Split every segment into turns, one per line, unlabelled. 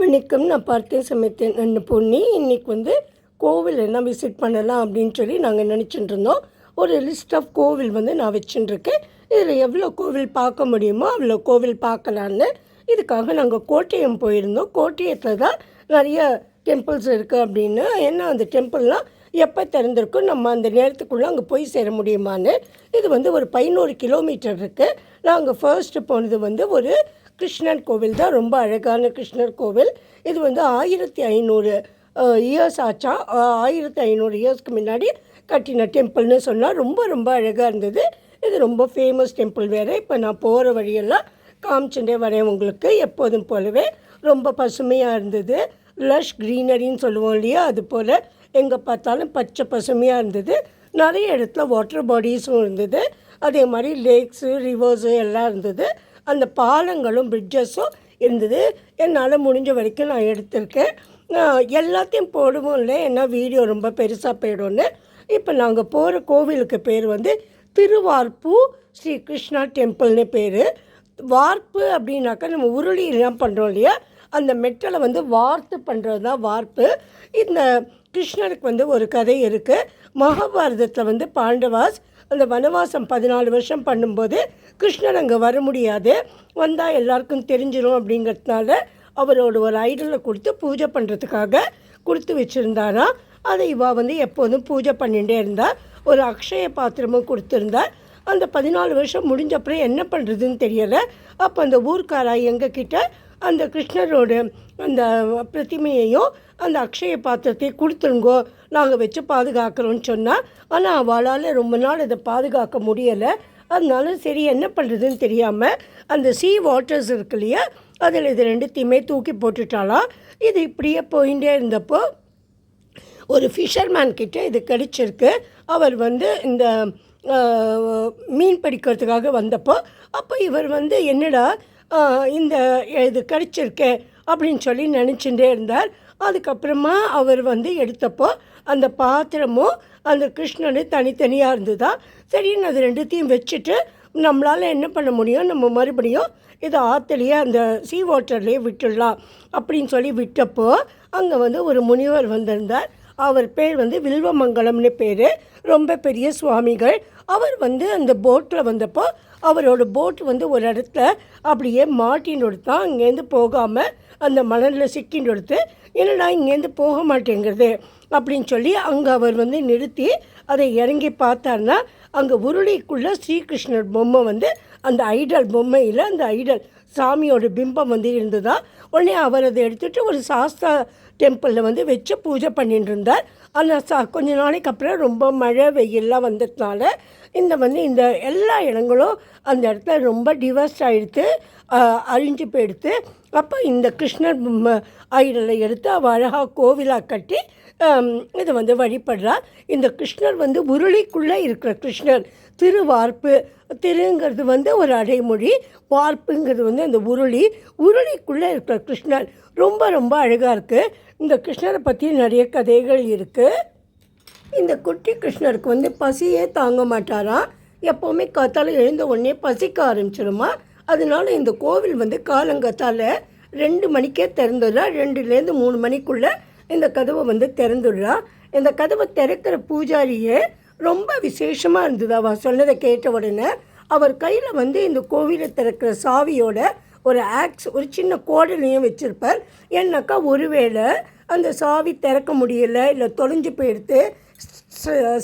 வணக்கம். நான் பார்த்தேன் சமைத்தேன் நான் பொன்னி. இன்றைக்கி கோவில் என்ன விசிட் பண்ணலாம் அப்படின்னு சொல்லி நாங்கள் நினச்சிட்டு இருந்தோம். ஒரு லிஸ்ட் ஆஃப் கோவில் நான் வச்சுட்டுருக்கேன். இதில் எவ்வளோ கோவில் பார்க்க முடியுமோ அவ்வளோ கோவில் பார்க்கலான்னு இதுக்காக நாங்கள் கோட்டயம் போயிருந்தோம். கோட்டயத்தில் தான் நிறைய டெம்பிள்ஸ் இருக்குது அப்படின்னு. ஏன்னா அந்த டெம்பிள்னால் எப்போ திறந்திருக்கும், நம்ம அந்த நேரத்துக்குள்ளே அங்கே போய் சேர முடியுமான்னு. இது ஒரு 11 கிலோமீட்டர் இருக்குது. நாங்கள் ஃபர்ஸ்ட்டு போனது ஒரு கிருஷ்ணர் கோவில் தான். ரொம்ப அழகான கிருஷ்ணர் கோவில். இது 1500 இயர்ஸ் ஆச்சா. 1500 இயர்ஸ்க்கு முன்னாடி கட்டின டெம்பிள்னு சொன்னால் ரொம்ப ரொம்ப அழகாக இருந்தது. இது ரொம்ப ஃபேமஸ் டெம்பிள் வேறு. இப்போ நான் போகிற வழியெல்லாம் காமிச்சுட்டே வரேன் உங்களுக்கு. எப்போதும் போலவே ரொம்ப பசுமையாக இருந்தது. லஷ் க்ரீனரின்னு சொல்லுவோம் இல்லையா, அது போல் எங்கே பார்த்தாலும் பச்சை பசுமையாக இருந்தது. நிறைய இடத்துல வாட்டர் பாடிஸும் இருந்தது. அதே மாதிரி லேக்ஸு, ரிவர்ஸு எல்லாம் இருந்தது. அந்த பாலங்களும் பிரிட்ஜஸும் இருந்தது. என்னால் முடிஞ்ச வரைக்கும் நான் எடுத்திருக்கேன். எல்லாத்தையும் போடுவோம் இல்லை, ஏன்னா வீடியோ ரொம்ப பெருசாக போயிடும்னு. இப்போ நாங்கள் போகிற கோவிலுக்கு பேர் திருவார்ப்பு ஸ்ரீ கிருஷ்ணா டெம்பிள்னு பேர். வார்ப்பு அப்படின்னாக்கா நம்ம உருளியெல்லாம் பண்ணுறோம் இல்லையா, அந்த மெட்டலை வார்த்து பண்ணுறது தான் வார்ப்பு. இந்த கிருஷ்ணருக்கு ஒரு கதை இருக்குது. மகாபாரதத்தில் பாண்டவாஸ் அந்த வனவாசம் 14 வருஷம் பண்ணும்போது கிருஷ்ணர் அங்கே வர முடியாது, வந்தால் எல்லாருக்கும் தெரிஞ்சிடும் அப்படிங்கிறதுனால அவரோட ஒரு ஐடலை கொடுத்து பூஜை பண்ணுறதுக்காக கொடுத்து வச்சுருந்தாராம். அதை எப்போதும் பூஜை பண்ணிகிட்டே இருந்தார். ஒரு அக்ஷய பாத்திரமும் கொடுத்துருந்தார். அந்த 14 வருஷம் முடிஞ்ச அப்புறம் என்ன பண்ணுறதுன்னு தெரியலை. அப்போ அந்த ஊர்க்காரா எங்ககிட்ட அந்த கிருஷ்ணரோட அந்த பிரதிமையையும் அந்த அக்ஷய பாத்திரத்தை கொடுத்துருங்கோ, நாங்கள் வச்சு பாதுகாக்கிறோன்னு சொன்னால். ஆனால் அவளால் ரொம்ப நாள் அதை பாதுகாக்க முடியலை. அதனால சரி என்ன பண்ணுறதுன்னு தெரியாமல் அந்த சீ வாட்டர்ஸ் இருக்கு இல்லையா, அதில் இது ரெண்டுத்தையுமே தூக்கி போட்டுட்டாலாம். இது இப்படியே போயிட்டே இருந்தப்போ ஒரு ஃபிஷர்மேன் கிட்டே இது கிடச்சிருக்கு. அவர் இந்த மீன் பிடிக்கிறதுக்காக வந்தப்போ அப்போ இவர் என்னடா இந்த இது கிடச்சிருக்கே அப்படின்னு சொல்லி நினச்சிட்டே இருந்தார். அதுக்கப்புறமா அவர் எடுத்தப்போ அந்த பாத்திரமும் அந்த கிருஷ்ணனும் தனித்தனியாக இருந்ததா. சரின்னு அது ரெண்டுத்தையும் வச்சுட்டு நம்மளால் என்ன பண்ண முடியும், நம்ம மறுபடியும் இதை ஆற்றுலையே அந்த சீ வாட்டர்லேயே விட்டுடலாம் அப்படின்னு சொல்லி விட்டப்போ அங்கே ஒரு முனிவர் வந்திருந்தார். அவர் பேர் வில்வமங்கலம்னு பேர். ரொம்ப பெரிய சுவாமிகள். அவர் அந்த போட்டில் வந்தப்போ அவரோட போட்டு ஒரு இடத்துல அப்படியே மாட்டின்னு கொடுத்தான். இங்கேருந்து போகாமல் அந்த மணலில் சிக்கின்னு கொடுத்து, என்னடா இங்கேருந்து போக மாட்டேங்கிறது அப்படின்னு சொல்லி அங்கே அவர் நிறுத்தி அதை இறங்கி பார்த்தார்னா அங்கே உருளைக்குள்ளே ஸ்ரீகிருஷ்ணர் பொம்மை அந்த ஐடல் பொம்மையில் அந்த ஐடல் சாமியோட பிம்பம் இருந்ததா. உடனே அவர் அதை எடுத்துகிட்டு ஒரு சாஸ்தா டெம்பிளில் வச்சு பூஜை பண்ணிட்டு இருந்தார். ஆனால் கொஞ்ச நாளைக்கு அப்புறம் ரொம்ப மழை வெயிலெலாம் வந்ததுனால இந்த எல்லா இடங்களும் அந்த இடத்துல ரொம்ப டிவர்ஸ்ட் ஆகிடுத்து, அழிஞ்சு போயிடுத்து. அப்போ இந்த கிருஷ்ணர் ஐடலை எடுத்து அவள் அழகாக கோவிலாக கட்டி இது வழிபடுறார். இந்த கிருஷ்ணர் உருளிக்குள்ளே இருக்கிற கிருஷ்ணர். திருவார்ப்பு, திருங்கிறது ஒரு அடைமொழி, வார்ப்புங்கிறது அந்த உருளிக்குள்ளே இருக்கிற கிருஷ்ணர் ரொம்ப ரொம்ப அழகாக இருக்குது. இந்த கிருஷ்ணரை பற்றி நிறைய கதைகள் இருக்குது. இந்த குட்டி கிருஷ்ணருக்கு பசியே தாங்க மாட்டாராம். எப்போவுமே காத்தால் எழுந்த உடனே பசிக்க ஆரம்பிச்சிடுமா. அதனால இந்த கோவில் காலங்காத்தால் 2 மணிக்கே திறந்துடுறா. 2லேருந்து 3 மணிக்குள்ளே இந்த கதவை திறந்துடுறா. இந்த கதவை திறக்கிற பூஜாரியே ரொம்ப விசேஷமாக இருந்தது. அவள் சொன்னதை கேட்ட உடனே அவர் கையில் இந்த கோவிலை திறக்கிற சாவியோட ஒரு ஆக்ஸ், ஒரு சின்ன கோடலையும் வச்சுருப்பார். ஏன்னாக்கா ஒருவேளை அந்த சாவி திறக்க முடியலை, இல்லை தொலைஞ்சு போயிடுத்து,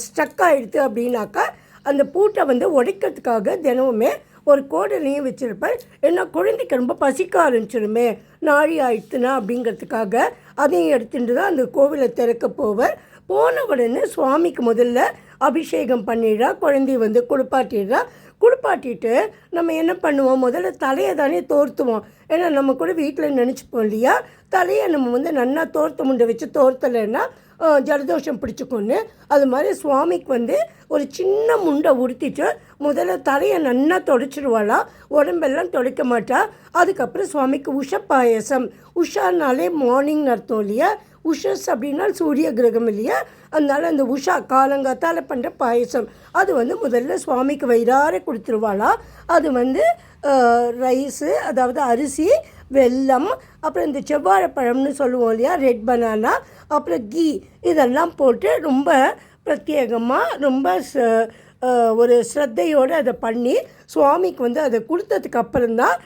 ஸ்டக் ஆகிடுது அப்படின்னாக்கா அந்த பூட்டை உடைக்கிறதுக்காக தினமுமே ஒரு கோடலையும் வச்சுருப்பார். ஏன்னா குழந்தைக்கு ரொம்ப பசிக்க ஆரம்பிச்சிடுமே நாழி ஆயிடுத்துனா அப்படிங்கிறதுக்காக அதையும் எடுத்துட்டு தான் அந்த கோவிலை திறக்க போவார். போன உடனே சுவாமிக்கு முதல்ல அபிஷேகம் பண்ணிடுறா. குழந்தை குளிப்பாட்டிடுறா. குளிப்பாட்டிட்டு நம்ம என்ன பண்ணுவோம், முதல்ல தலையை தானே தோர்த்துவோம். ஏன்னா நம்ம கூட வீட்டில் நினச்சிப்போம் இல்லையா, தலையை நம்ம நன்னா தோர்த்த முண்டை வச்சு தோர்த்தலைன்னா ஜலதோஷம் பிடிச்சிக்கொண்டு. அது மாதிரி சுவாமிக்கு ஒரு சின்ன முண்டை உடுத்திட்டு முதல்ல தலையை நன்னா தொடச்சிடுவாளா, உடம்பெல்லாம் துடைக்க மாட்டா. அதுக்கப்புறம் சுவாமிக்கு உஷ பாயசம், உஷானாலே மார்னிங் அர்த்தம் இல்லையா, உஷஸ் அப்படின்னா சூரிய கிரகம் இல்லையா, அதனால் அந்த உஷா காலங்காத்தால் பண்ணுற பாயசம் அது முதல்ல சுவாமிக்கு வயிறார கொடுத்துருவாளா. அது ரைஸு, அதாவது அரிசி, வெல்லம், அப்புறம் இந்த செவ்வாழைப்பழம்னு சொல்லுவோம் இல்லையா, ரெட் பனானா, அப்புறம் கீ, இதெல்லாம் போட்டு ரொம்ப பிரத்யேகமாக ரொம்ப ஒரு ஸ்ரத்தையோடு அதை பண்ணி சுவாமிக்கு வந்து அதை கொடுத்ததுக்கு அப்புறம்தான்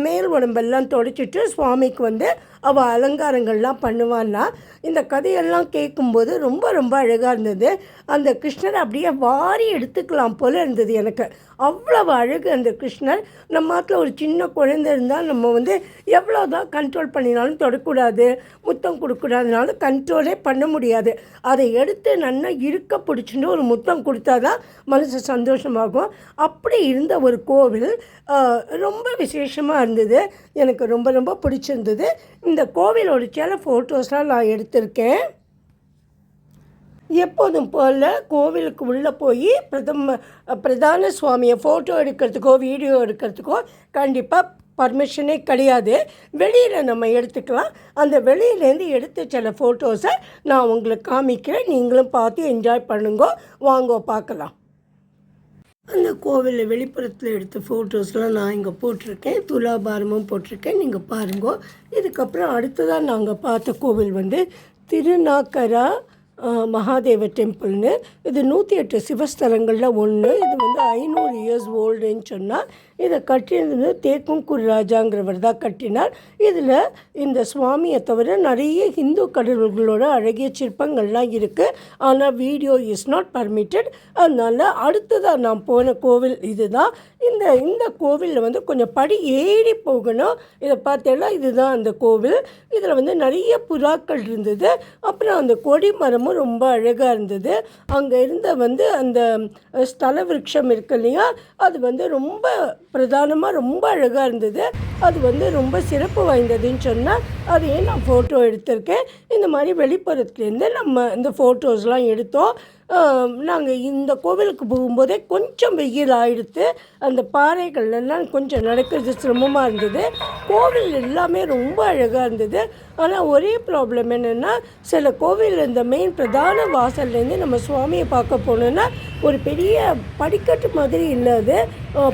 மேல் உடம்பெல்லாம் தொடச்சிட்டு சுவாமிக்கு வந்து அவள் அலங்காரங்கள்லாம் பண்ணுவான்னா. இந்த கதையெல்லாம் கேட்கும்போது ரொம்ப ரொம்ப அழகாக இருந்தது. அந்த கிருஷ்ணரை அப்படியே வாரி எடுத்துக்கலாம் போல் இருந்தது எனக்கு. அவ்வளவு அழகு அந்த கிருஷ்ணர். நம்ம நாட்டில் ஒரு சின்ன குழந்தை இருந்தால் நம்ம வந்து எவ்வளோ தான் கண்ட்ரோல் பண்ணினாலும் தொடக்கூடாது, முத்தம் கொடுக்கூடாதுனாலும் கண்ட்ரோலே பண்ண முடியாது. அதை எடுத்து நல்லா இருக்க பிடிச்சிட்டு ஒரு முத்தம் கொடுத்தா தான் மனசு சந்தோஷமாகும். அப்படி இருந்த ஒரு கோவில் ரொம்ப விசேஷமாக இருந்தது. எனக்கு ரொம்ப ரொம்ப பிடிச்சிருந்தது. இந்த கோவிலோட சில ஃபோட்டோஸ்லாம் நான் எடுத்திருக்கேன். எப்போதும் போல் கோவிலுக்கு உள்ளே போய் பிரதான சுவாமியை ஃபோட்டோ எடுக்கிறதுக்கோ வீடியோ எடுக்கிறதுக்கோ கண்டிப்பாக பர்மிஷனே கிடையாது. வெளியில் நம்ம எடுத்துக்கலாம். அந்த வெளியிலேருந்து எடுத்த சில ஃபோட்டோஸை நான் உங்களுக்கு காமிக்கிறேன். நீங்களும் பார்த்து என்ஜாய் பண்ணுங்க. வாங்க பார்க்கலாம். அந்த கோவிலில் வெளிப்புறத்தில் எடுத்த ஃபோட்டோஸ்லாம் நான் இங்கே போட்டிருக்கேன். துலாபாரமும் போட்டிருக்கேன், நீங்கள் பாருங்க. இதுக்கப்புறம் அடுத்ததாக நாங்கள் பார்த்த கோவில் வந்து திருநாக்கரா மகாதேவ டெம்பிள்னு. இது 108 சிவஸ்தலங்களில் ஒன்று. இது வந்து 500 இயர்ஸ் ஓல்டுன்னு சொன்னால் இதை கட்டினது தேக்குங்கூர் ராஜாங்கிறவர் தான் கட்டினார். இதில் இந்த சுவாமியை தவிர நிறைய ஹிந்து கடவுள்களோட அழகிய சிற்பங்கள்லாம் இருக்குது. ஆனால் வீடியோ இஸ் நாட் பர்மிட்டட். அதனால் அடுத்ததாக நான் போன கோவில் இதுதான். இந்த கோவிலில் வந்து கொஞ்சம் படி ஏறி போகணும். இதை பார்த்தேன்னா இதுதான் அந்த கோவில். இதில் வந்து நிறைய புறாக்கள் இருந்தது. அப்புறம் அந்த கொடி மரமும் ரொம்ப அழகாக இருந்தது. அங்கே இருந்த வந்து அந்த ஸ்தல விருட்சம் இருக்கு இல்லையா, அது வந்து ரொம்ப பிரதானமாக ரொம்ப அழகாக இருந்தது. அது வந்து ரொம்ப சிறப்பு வாய்ந்ததுன்னு சொன்னால் அதையே நான் ஃபோட்டோ எடுத்திருக்கேன். இந்த மாதிரி வெளிப்புறத்துலேருந்து நம்ம இந்த ஃபோட்டோஸ்லாம் எடுத்தோம். நாங்கள் இந்த கோவிலுக்கு போகும்போதே கொஞ்சம் வெயில் ஆகிடுத்து. அந்த பாறைகள்லாம் கொஞ்சம் நடக்கிறது சிரமமாக இருந்தது. கோவில் எல்லாமே ரொம்ப அழகாக இருந்தது. ஆனால் ஒரே ப்ராப்ளம் என்னென்னா, சில கோவில் இந்த மெயின் பிரதான வாசல்லேருந்து நம்ம சுவாமியை பார்க்க போனோன்னா ஒரு பெரிய படிக்கட்டு மாதிரி இல்லாது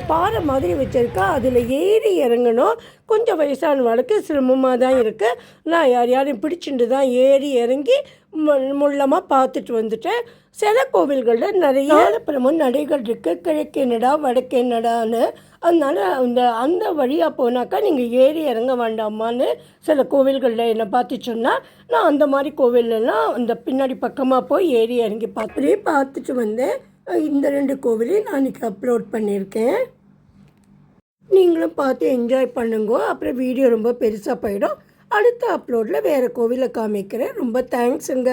பாறை மாதிரி வச்சுருக்கா. அதில் ஏறி இறங்கணும். கொஞ்சம் வயசானவளுக்கு சிரமமாக தான் இருக்குது. நான் யாரையும் பிடிச்சிட்டு தான் ஏறி இறங்கி முள்ளமாக பார்த்துட்டு வந்துட்டேன். சில கோவில்களில் நிறைய அப்புறமும் நடைகள் இருக்குது, கிழக்கே நடா வடக்கே நடான்னு. அதனால் அந்த வழியாக போனாக்கா நீங்கள் ஏறி இறங்க வேண்டாமான்னு சில கோவில்களில் என்னை பார்த்து சொன்னால், நான் அந்த மாதிரி கோவிலெல்லாம் அந்த பின்னாடி பக்கமாக போய் ஏறி இறங்கி பார்த்துட்டு வந்தேன். இந்த 2 கோவிலையும் நான் இன்றைக்கி அப்லோட் பண்ணியிருக்கேன். நீங்களும் பார்த்து என்ஜாய் பண்ணுங்க. அப்புறம் வீடியோ ரொம்ப பெருசாக போயிடும். அடுத்த அப்லோடில் வேறு கோவிலை காமிக்கிறேன். ரொம்ப தேங்க்ஸுங்க.